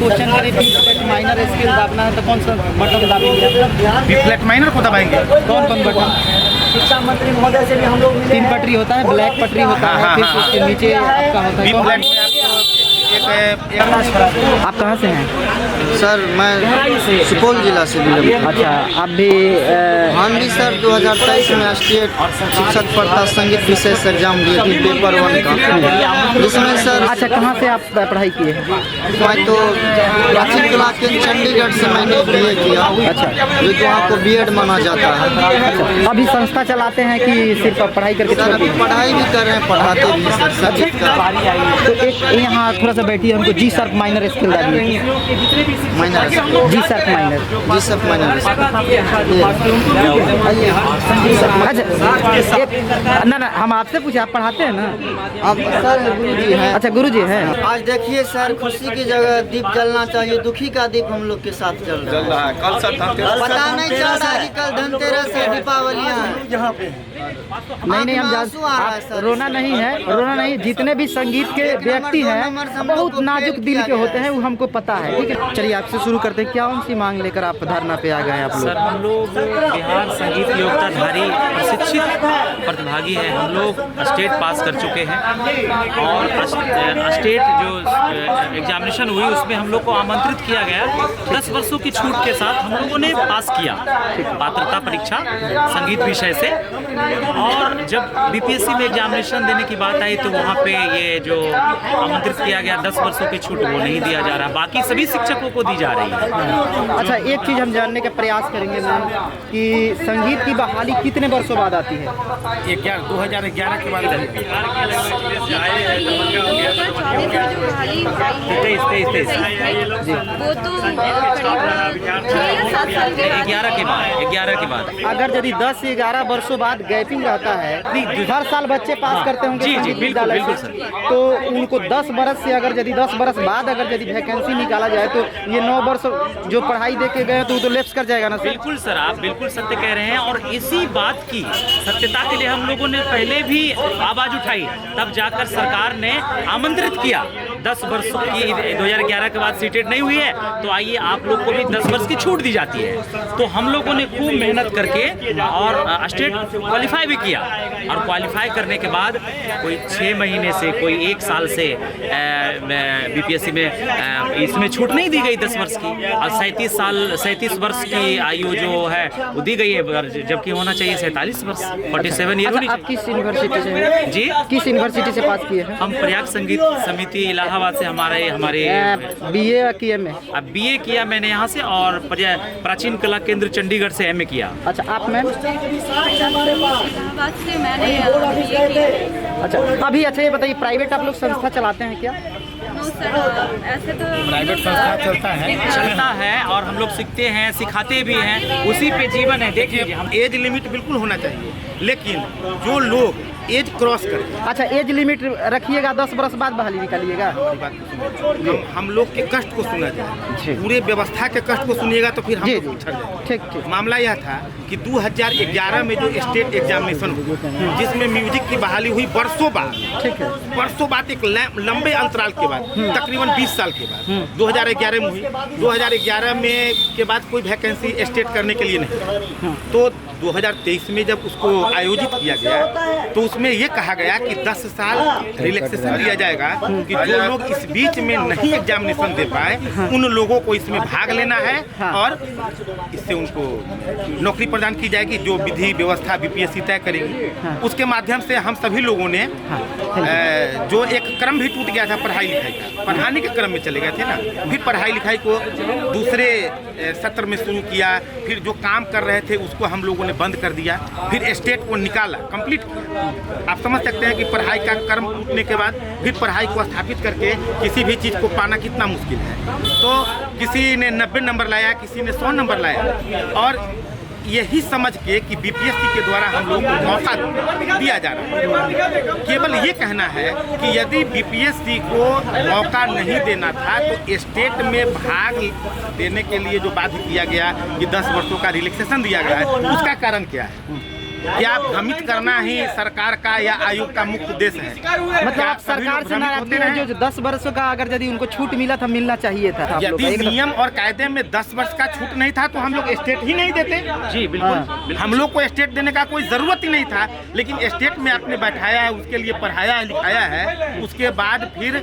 Question करें B flat minor scale दाबना है तो कौन सा बटन दाबेंगे? बी फ्लैट माइनर को दबाएंगे। कौन कौन बटन? शिक्षा मंत्री महोदय से भी हम लोग मिले 3 पटरी होता है, ब्लैक पटरी होता है, फिर उसके नीचे आपका होता बी है। फ्लैट में आप कहाँ से हैं? सर मैं सुपौल जिला से बिलोंग करता अच्छा, आप भी हूं। हम भी सर 2023 में स्टेट शिक्षक पात्रता संगीत विशेष एग्जाम दिए थे पेपर 1 का, जिसमें सर अच्छा कहाँ से आप पढ़ाई किए हैं? मैं तो प्राचीन कला केंद्र चंडीगढ़ से मैंने BA किया। अच्छा, जो कि वहाँ को B.Ed माना जाता है। अच्छा, अभी संस्था चलाते हैं कि सिर्फ पढ़ाई करके सर छोड़ अभी दिए? पढ़ाई भी कर रहे हैं, पढ़ाते भी सर संगीत का। तो एक यहाँ थोड़ा सा बैठिए, हमको जी शार्प माइनर स्केल दाबिए। Minor G sharp minor. G सब माइनर अच्छा ना हम आपसे पूछे, आप पढ़ाते हैं ना? अब सर गुरु जी हैं। अच्छा गुरु जी हैं। आज देखिए सर, खुशी की जगह दीप जलना चाहिए, दुखी का दीप हम लोग के साथ जल रहा है। कल सर पता नहीं चल रहा कि कल धनतेरस है, दीपावलियाँ हैं। यहाँ पे नहीं हम आंसू आ रहा है आप सर। रोना नहीं है, रोना नहीं। जितने भी संगीत के व्यक्ति हैं बहुत नाजुक दिल के होते हैं, वो हमको पता है। ठीक है, चलिए आपसे शुरू करते हैं। क्या कौन सी मांग लेकर आप धरना पे आ गए हैं आप सर, लोग? हम लोग बिहार संगीत योग्यताधारी प्रशिक्षित प्रतिभागी हैं। हम लोग स्टेट पास कर चुके हैं और स्टेट जो एग्जामिनेशन हुई उसमें हम लोग को आमंत्रित किया गया। 10 वर्षों की छूट के साथ हम लोगों ने पास किया पात्रता परीक्षा संगीत विषय से। और जब BPSC में एग्जामिनेशन देने की बात आई तो वहाँ पे ये जो आमंत्रित किया गया 10 वर्षों की छूट वो नहीं दिया जा रहा, बाकी सभी शिक्षकों को दी जा रही है। अच्छा, एक चीज़ हम जानने का प्रयास करेंगे मैम कि संगीत की बहाली कितने वर्षों बाद आती है? 2011 के बाद वो तो करीब 11 के बाद अगर यदि 10-11 वर्षों बाद गैपिंग रहता है, हर साल बच्चे पास करते होंगे जी, संगीत बिल्कुल, विद्यालय बिल्कुल से, तो उनको 10 बरस से अगर यदि 10 बरस बाद अगर यदि वैकेंसी निकाला जाए तो ये 9 वर्ष जो पढ़ाई दे के गए तो वो तो लैप्स कर जाएगा ना सर? बिल्कुल सर, आप बिल्कुल सत्य कह रहे हैं। और इसी बात की सत्यता के लिए हम लोगों ने पहले भी आवाज उठाई, तब जाकर सरकार ने आमंत्रित किया 10 वर्षों की। 2011 के बाद सीटेट नहीं हुई है तो आइए आप लोग को भी 10 वर्ष की छूट दी जाती है। तो हम लोगों ने खूब मेहनत करके और स्टेट क्वालिफाई भी किया, और क्वालिफाई करने के बाद कोई 6 महीने से कोई 1 साल से BPSC में इसमें छूट नहीं दी गई 10 वर्ष की। और 37 वर्ष की आयु जो है वो दी गई है, जबकि होना चाहिए 47 वर्ष, 47 ईयर होनी अच्छा, आप किस यूनिवर्सिटी से हैं? जी, किस यूनिवर्सिटी से पास किए हैं? हम प्रयाग संगीत समिति इलाहाबाद से हमारे BA किए में? अब BA किया मैंने यहाँ से, और प्राचीन कला केंद्र चंडीगढ़ से MA किया। अच्छा, आप मैम? इलाहाबाद से मैंने BA किया। अच्छा, अभी अच्छा ये बताइए, प्राइवेट आप लोग संस्था चलाते हैं क्या? नो सर, ऐसे तो प्राइवेट संस्था चलता है और हम लोग सीखते हैं, सिखाते भी हैं, उसी पे जीवन है। देखिए हम एज लिमिट बिल्कुल होना चाहिए, लेकिन जो लोग एज क्रॉस करते हैं, अच्छा, एज लिमिट रखिएगा, 10 वर्ष बाद बहाली निकालिएगा। हम लोग के कष्ट को सुना जाए, पूरे व्यवस्था के कष्ट को सुनिएगा तो फिर हम जी लोग जी, पिछड़ जाएंगे। ठीक ठीक। मामला यह था कि 2011 में जो स्टेट एग्जामिनेशन हुआ, जिसमें म्यूजिक की बहाली हुई वर्षों बाद, ठीक है, वर्षों बाद एक लंबे अंतराल के बाद, तकरीबन 20 साल के बाद 2011 में हुई। 2011 में के बाद कोई वैकेंसी स्टेट करने के लिए नहीं, तो 2023 में जब उसको आयोजित किया गया तो उसमें ये कहा गया कि 10 साल रिलैक्सेशन दिया जाएगा कि जो लोग इस बीच में नहीं एग्जामिनेशन दे पाए उन लोगों को इसमें भाग लेना है, और इससे उनको नौकरी प्रदान की जाएगी जो विधि व्यवस्था BPSC तय करेगी। उसके माध्यम से हम सभी लोगों ने जो एक क्रम भी टूट गया था पढ़ाई लिखाई का, पढ़ाने के क्रम में चले गए थे ना, फिर पढ़ाई लिखाई को दूसरे सत्र में शुरू किया, फिर जो काम कर रहे थे उसको हम लोगों ने बंद कर दिया, फिर स्टेट को निकाला, कंप्लीट किया। आप समझ सकते हैं कि पढ़ाई का क्रम टूटने के बाद फिर पढ़ाई को स्थापित करके किसी भी चीज़ को पाना कितना मुश्किल है। तो किसी ने 90 नंबर लाया, किसी ने 100 नंबर लाया, और यही समझ के कि BPSC के द्वारा हम लोगों को मौका दिया जा रहा है। केवल ये कहना है कि यदि BPSC को मौका नहीं देना था तो स्टेट में भाग देने के लिए जो बाध्य किया गया कि 10 वर्षों का रिलैक्सेशन दिया गया है, उसका कारण क्या है? क्या भ्रमित करना ही सरकार का या आयोग का मुख्य उद्देश्य है? मतलब क्या आप सभी सरकार लोग से भ्रमित नाराज होते हैं हैं? जो 10 वर्षों का अगर यदि उनको छूट मिला था, मिलना चाहिए था आप लोग यदि का, एकदम। नियम और कायदे में 10 वर्ष का छूट नहीं था तो हम लोग स्टेट ही नहीं देते। जी बिल्कुल, हाँ। बिल्कुल। हम लोग को स्टेट देने का कोई ज़रूरत ही नहीं था, लेकिन स्टेट में आपने बैठाया है, उसके लिए पढ़ाया है, लिखाया है। उसके बाद फिर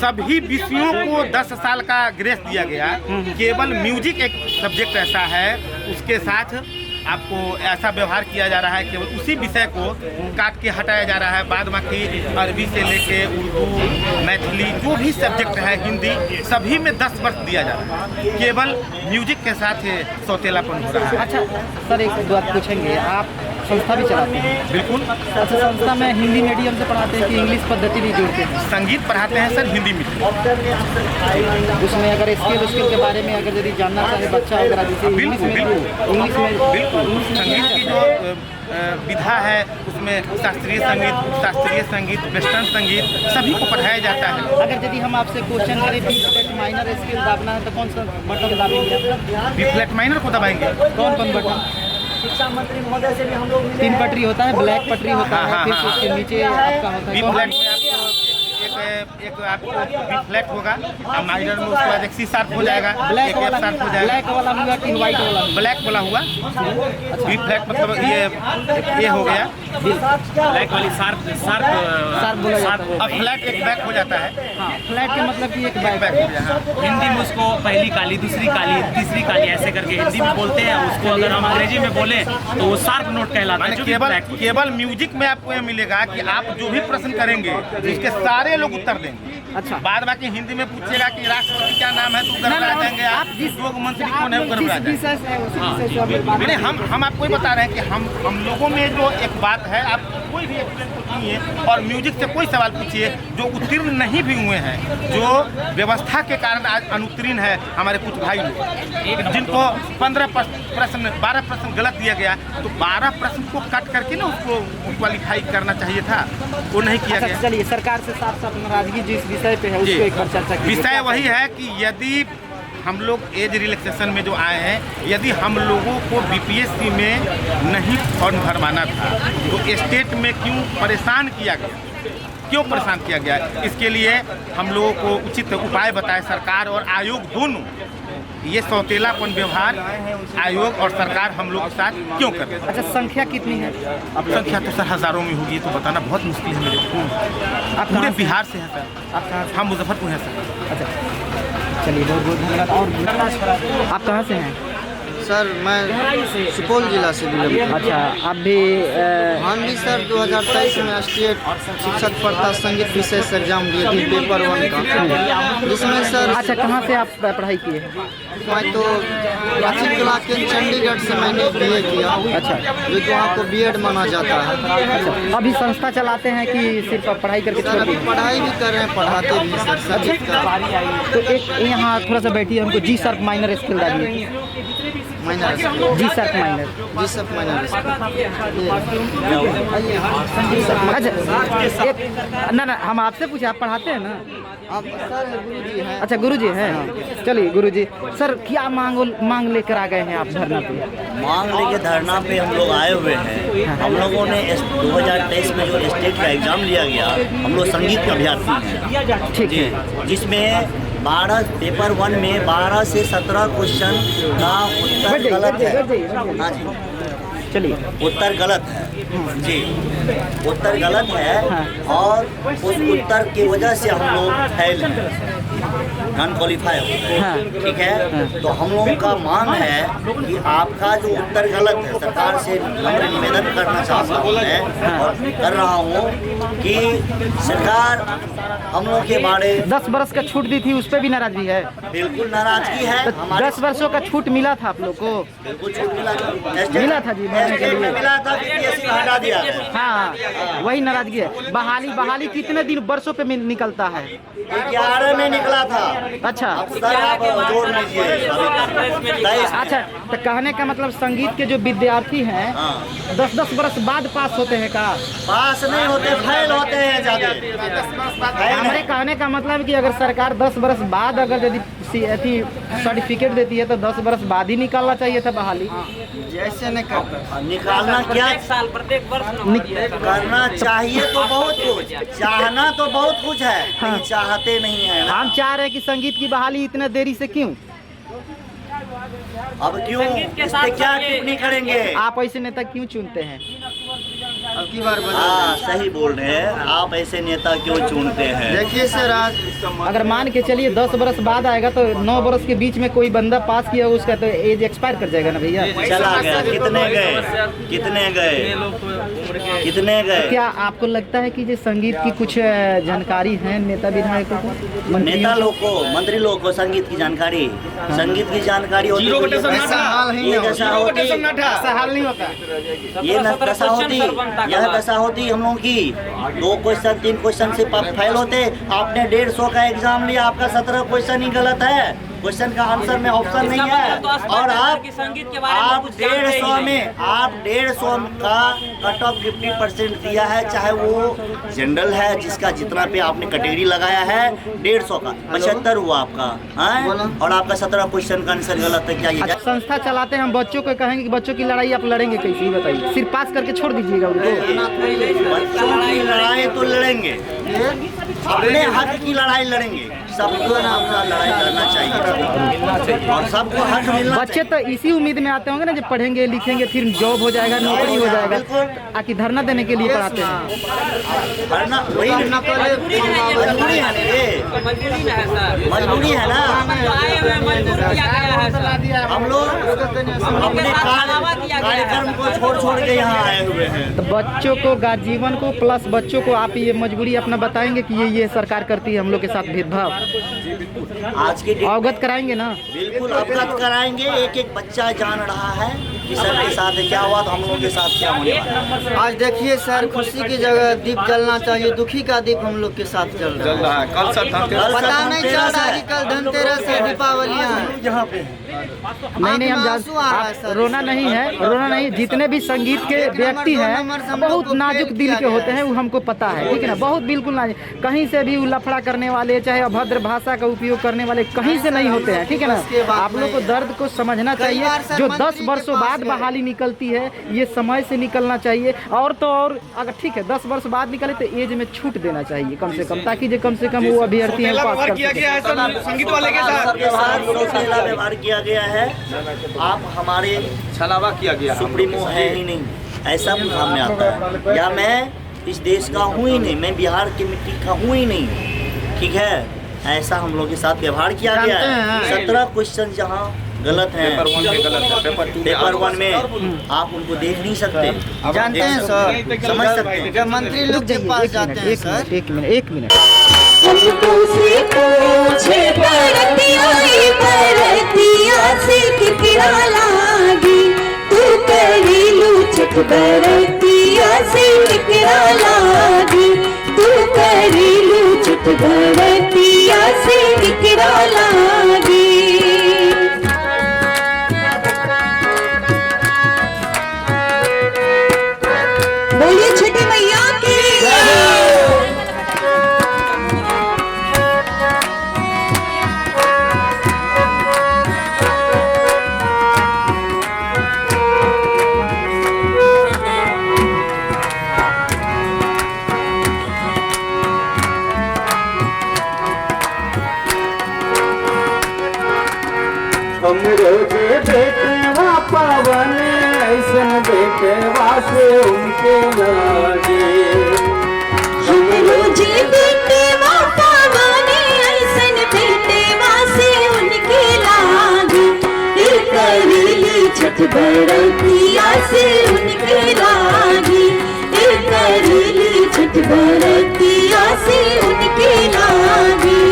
सभी विषयों को 10 साल का ग्रेस दिया गया। केवल म्यूजिक एक सब्जेक्ट ऐसा है, उसके साथ आपको ऐसा व्यवहार किया जा रहा है, केवल उसी विषय को काट के हटाया जा रहा है। बाद बाकी अरबी से लेके उर्दू, मैथिली, जो भी सब्जेक्ट है, हिंदी, सभी में 10 वर्ष दिया जा रहा है। केवल म्यूजिक के साथ सौतेलापन हो रहा है। अच्छा सर, एक बात पूछेंगे, आप संस्था भी चलाते हैं? बिल्कुल। अच्छा, संस्था में हिंदी मीडियम से पढ़ाते हैं कि इंग्लिश पद्धति भी जोड़ते हैं? संगीत पढ़ाते हैं सर, हिंदी में। उसमें अगर स्किल के बारे में अगर यदि जानना चाहे बच्चा वगैरह, जैसे इंग्लिश में बिल्कुल संगीत की जो विधा है, उसमें शास्त्रीय संगीत, वेस्टर्न संगीत सभी को पढ़ाया जाता है। अगर यदि हम आपसे क्वेश्चन करें बी फ्लैट माइनर स्केल दाबना है तो कौन सा बटन दाबेंगे? बी फ्लैट माइनर को दबाएंगे। कौन कौन बटन? शिक्षा मंत्री महोदय से भी हम लोग मिले 3 पटरी होता है, ब्लैक पटरी होता हाँ, है, हाँ, फिर हाँ, उसके नीचे आपका होता बी है फ्लैट में आपको एक आपको बी फ्लैट होगा, और माइनर में उसके बाद एक सी शार्प हो जाएगा, ब्लैक एक एफ वाला, शार्प हो जाएगा। ब्लैक वाला हुआ कि व्हाइट वाला? ब्लैक वाला हुआ बी फ्लैट, मतलब ये हो गया। ब्लैक वाली शार्प बोला जाता है। अब फ्लैट एक बैक हो जाता है। हाँ, फ्लैट का मतलब कि एक बैक बैक हो गया। हाँ। हिंदी में उसको पहली काली, दूसरी काली, तीसरी काली ऐसे करके हिंदी में बोलते हैं। उसको अगर हम अंग्रेजी में बोले तो वो शार्प नोट कहलाता है। माने जो भी black होता है। केवल म्यूजिक में आपको ये मिलेगा कि आप जो भी प्रश्न करेंगे उसके सारे लोग उत्तर देंगे। अच्छा। बाद बाकी हिंदी में पूछेगा कि राष्ट्रपति क्या नाम है तो उत्तर बता देंगे आप, लोग मंत्री कौन है उत्तर बता देंगे। नहीं, हम आपको ही बता रहे हैं कि हम लोगों में जो एक बात है, आप कोई भी एक्सप्लेन पूछिए और म्यूजिक से कोई सवाल पूछिए, जो उत्तीर्ण नहीं भी हुए हैं, जो व्यवस्था के कारण आज अनुत्तीर्ण है हमारे कुछ भाई लोग, जिनको 12 प्रश्न गलत दिया गया, तो 12 प्रश्न को कट करके ना उसको क्वालिफाई करना चाहिए था, वो नहीं किया गया। चलिए, सरकार से साफ साफ नाराजगी जिस विषय पे है जी। उसको एक बार चर्चा कीजिए। विषय वही है कि यदि हम लोग एज रिलैक्सेशन में जो आए हैं, यदि हम लोगों को बीपीएससी में नहीं फॉर्म भरवाना था तो स्टेट में क्यों परेशान किया गया? इसके लिए हम लोगों को उचित उपाय बताए सरकार और आयोग दोनों। ये सौतेलापन व्यवहार आयोग और सरकार हम लोग के साथ क्यों कर रहे हैं? अच्छा, संख्या कितनी है? अब संख्या तो सर हज़ारों में होगी, तो बताना बहुत मुश्किल है मेरे को। आप पूरे कहाँ से? बिहार से हैं सर, आप कहाँ से? हम मुजफ्फरपुर हैं सर। अच्छा, चलिए, बहुत बहुत धन्यवाद। और आप कहाँ से हैं? सर मैं सुपौल जिला से बिलोंग करता अच्छा, आप भी हम भी सर 2023 में स्टेट शिक्षक पात्रता संगीत विशेष एग्जाम दिए थे, पेपर 1 का, जिसमें सर अच्छा, कहाँ से आप पढ़ाई किए हैं? मैं तो प्राचीन कला के चंडीगढ़ से मैंने BA किया। अच्छा। जो कि वहाँ को BEd माना जाता है। अच्छा, अभी संस्था चलाते हैं कि सिर्फ आप पढ़ाई करके सर छोड़ अभी दिए? पढ़ाई भी कर रहे हैं, पढ़ाते भी सर संगीत का। तो एक यहाँ थोड़ा सा बैठिए, हमको जी शार्प माइनर स्केल डालिए। Minor G sharp minor. G सब माइनर अच्छा, एक ना हम आपसे पूछे, आप पढ़ाते हैं ना? आप सर गुरुजी हैं। अच्छा, गुरुजी हैं। चलिए गुरुजी, सर क्या मांग लेकर आ गए हैं आप धरना पे? मांग लेके धरना पे हम लोग आए हुए हैं। हम लोगों ने 2023 में जो स्टेट का एग्जाम लिया गया, हम लोग संगीत के अभ्यर्थी हैं। ठीक जी, है। जिसमें पेपर 1 में 12 से 17 क्वेश्चन का उत्तर गलत है। हाँ जी, चलिए, उत्तर गलत है जी, उत्तर गलत है। हाँ। और उस उत्तर की वजह से हम लोग फेल हैं, नॉन क्वालिफाई हो गए। हाँ। ठीक है, तो हम लोगों का मांग है कि आपका जो उत्तर गलत है, सरकार से मैं निवेदन करना चाहता हूँ मैं, और कर रहा हूँ कि सरकार हम लोग के बारे 10 बरस का छूट दी थी, उस पर भी नाराजगी है? बिल्कुल नाराजगी है। तो हमारे 10 वर्षों का छूट मिला था आप लोग को? बिल्कुल छूट मिला था जी, स्टेट में मिला था, बीपीएससी में हटा दिया है। हाँ, वही नाराजगी है। बहाली कितने दिन वर्षों पे निकलता है? 11 में निकला था। अच्छा। अब सर आप जोड़ लीजिए। अच्छा, तो कहने का मतलब संगीत के जो विद्यार्थी हैं 10-10 बरस बाद पास होते हैं का? पास नहीं होते, फेल होते हैं ज्यादा। हमारे कहने का मतलब कि अगर सरकार 10 बरस बाद अगर यदि सर्टिफिकेट देती है तो 10 बरस बाद ही निकालना चाहिए था बहाली। जैसे नहीं करता निकालना क्या प्रत्येक वर्ष करना चाहिए तो बहुत कुछ, चाहना तो बहुत कुछ है, हाँ। लेकिन चाहते नहीं है ना। हम चाह रहे हैं कि संगीत की बहाली इतने देरी से क्यों? अब क्यों, इस पे क्या टिप्पणी करेंगे? आप ऐसे नेता क्यों चुनते हैं? अब की बार हाँ सही बोल रहे हैं, आप ऐसे नेता क्यों चुनते हैं? देखिए सर, आज अगर मान के चलिए 10 बरस बाद आएगा तो 9 बरस के बीच में कोई बंदा पास किया उसका तो एज एक्सपायर कर जाएगा ना भैया। चला गया, कितने गए कितने गए? क्या आपको लगता है कि ये संगीत की कुछ जानकारी है नेता विधायकों को, मंत्रियों नेता को? लोग को, मंत्री लोग को संगीत की जानकारी, संगीत की जानकारी होती है। ऐसा हाल ही ये नहीं दशा होती, ऐसा हाल नहीं होता। ये दशा होती, यह दशा होती हम लोगों की। 2 क्वेश्चन 3 क्वेश्चन से फेल होते, आपने 150 का एग्जाम लिया, आपका 17 क्वेश्चन ही गलत है, क्वेश्चन का आंसर में ऑप्शन नहीं है, और आप 150 का कट ऑफ 50% दिया है, चाहे वो जनरल है जिसका जितना पे आपने कैटेगरी लगाया है 150 का 75 हुआ आपका, हाँ? और आपका 17 क्वेश्चन का आंसर गलत है। क्या ये अच्छा, संस्था चलाते हैं, हम बच्चों को कहेंगे कि बच्चों की लड़ाई आप लड़ेंगे कैसे, ये बताइए? सिर्फ पास करके छोड़ दीजिएगा उनको? बच्चों की लड़ाई तो लड़ेंगे, अपने हक की लड़ाई लड़ेंगे, सबको ना अपना लड़ाई लड़ना चाहिए और सबको हक मिलना। बच्चे तो इसी उम्मीद में आते होंगे ना, जब पढ़ेंगे लिखेंगे फिर जॉब हो जाएगा, नौकरी हो जाएगा, आखिर धरना देने के लिए पढ़ाते हैं। वरना वही मजबूरी है, मजबूरी है ना। हम लोग अपने कार्यक्रम को छोड़ के यहाँ आए हुए हैं। तो बच्चों को, गार्जियन को प्लस बच्चों को आप ये मजबूरी अपना बताएंगे कि ये सरकार करती है हम लोग के साथ भेदभाव, आज के अवगत कराएंगे ना? बिल्कुल अवगत कराएंगे। एक एक बच्चा जान रहा है कि सर के साथ क्या हुआ, तो हम लोगों के साथ क्या होने वाला है। आज देखिए सर, खुशी की जगह दीप जलना चाहिए, दुखी का दीप हम लोग के साथ चल रहा है। कल सर पता नहीं चल रहा है कि कल धनतेरस है, दीपावलियाँ हैं। यहाँ पे नहीं हम आंसू आ रहा है आप सर। रोना नहीं है, रोना नहीं। जितने भी संगीत के व्यक्ति हैं बहुत नाजुक दिल के होते हैं, वो हमको पता है, ठीक है ना? बहुत बिल्कुल नाजुक, कहीं से भी लफड़ा करने वाले, चाहे अभद्र भाषा का उपयोग करने वाले कहीं से नहीं होते हैं, ठीक है ना? आप लोग को दर्द को समझना चाहिए। जो 10 वर्षों बाद बहाली निकलती है, ये समय से निकलना चाहिए। और तो और अगर ठीक है 10 वर्ष बाद निकले तो एज में छूट देना चाहिए कम से कम, ताकि जो कम से कम वो अभ्यर्थी हैं पास कर सकें। संगीत वाले के साथ सबके साथ सोचेला व्यवहार किया गया है। आप हमारे छलावा किया गया, सुप्रीमो है ही नहीं, ऐसा कुछ सामने आता है। या मैं इस देश का हूँ ही नहीं, मैं बिहार की मिट्टी का हूँ ही नहीं, ठीक है? ऐसा हम लोग के साथ व्यवहार किया गया है। 17 क्वेश्चन जहाँ गलत है, पेपर 1 में आप उनको देख नहीं सकते, जानते हैं सर, समझ सकते हैं। जब मंत्री लोग के पास जाते हैं सर, एक मिनट हमको से पूछे परतिया से कितना लागी, तू करेलू चट बरतिया से कितना लागी, तू करेलू चट बरतिया से कितना लागी। बोलिए छठी मैया की। हम रोजे बेटवा पावन, ऐसन बेटवा से उनके लागे। हम रोजे बेटवा पावन, ऐसन बेटवा से उनके लागे। करेली छठ बरतिया से उनके लागे, करेली छठ बरतिया से उनके लागे।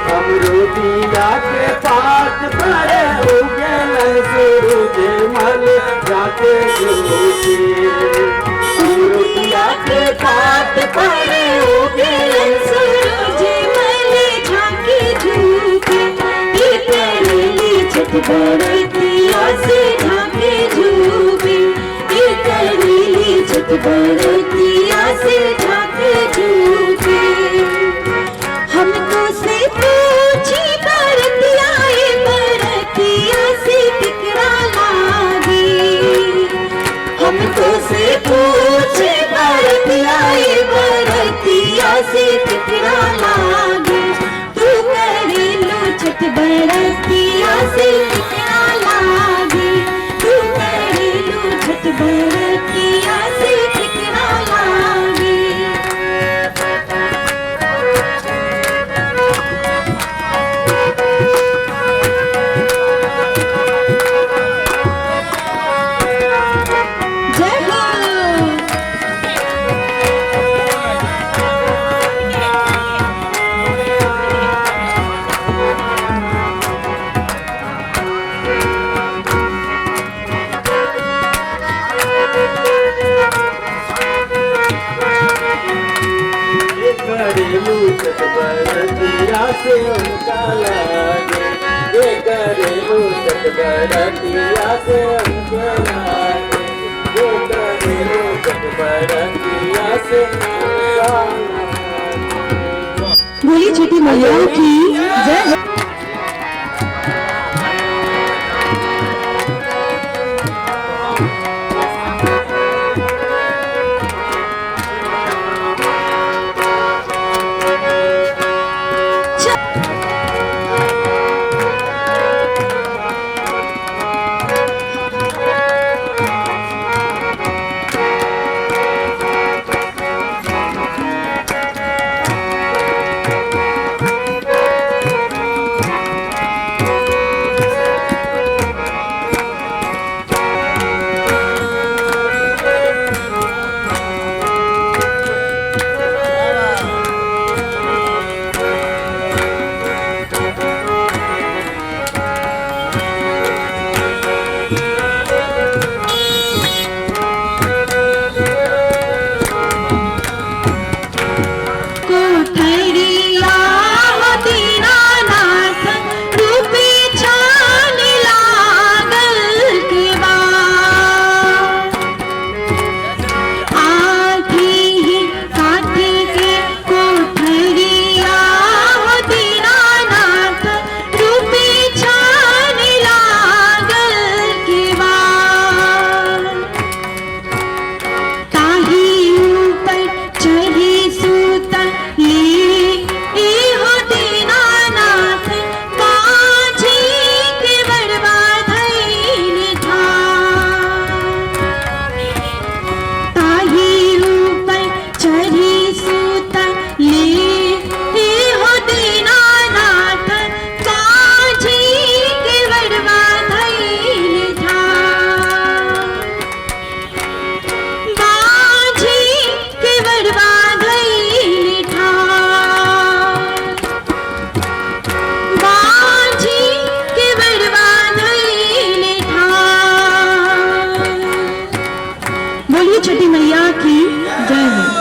हम रोटिया के पात पड़े उगल सूरज मल जाके झूठी। हम रोटिया के पात पड़े उगल सूरज मल झांके झूठे, ये करेली छठ बरतिया से झांके झूठे, ये करेली छठ बरतिया से झांके झूठे। हमको से पूछी बरतिया बरतिया से उनका लागे, ये घरेलू छठ बरतिया से उनका लागे, ये घरेलू छठ बरतिया से उनका लागे। बोली छठी मैया की जय। छठी मैया की जय हो।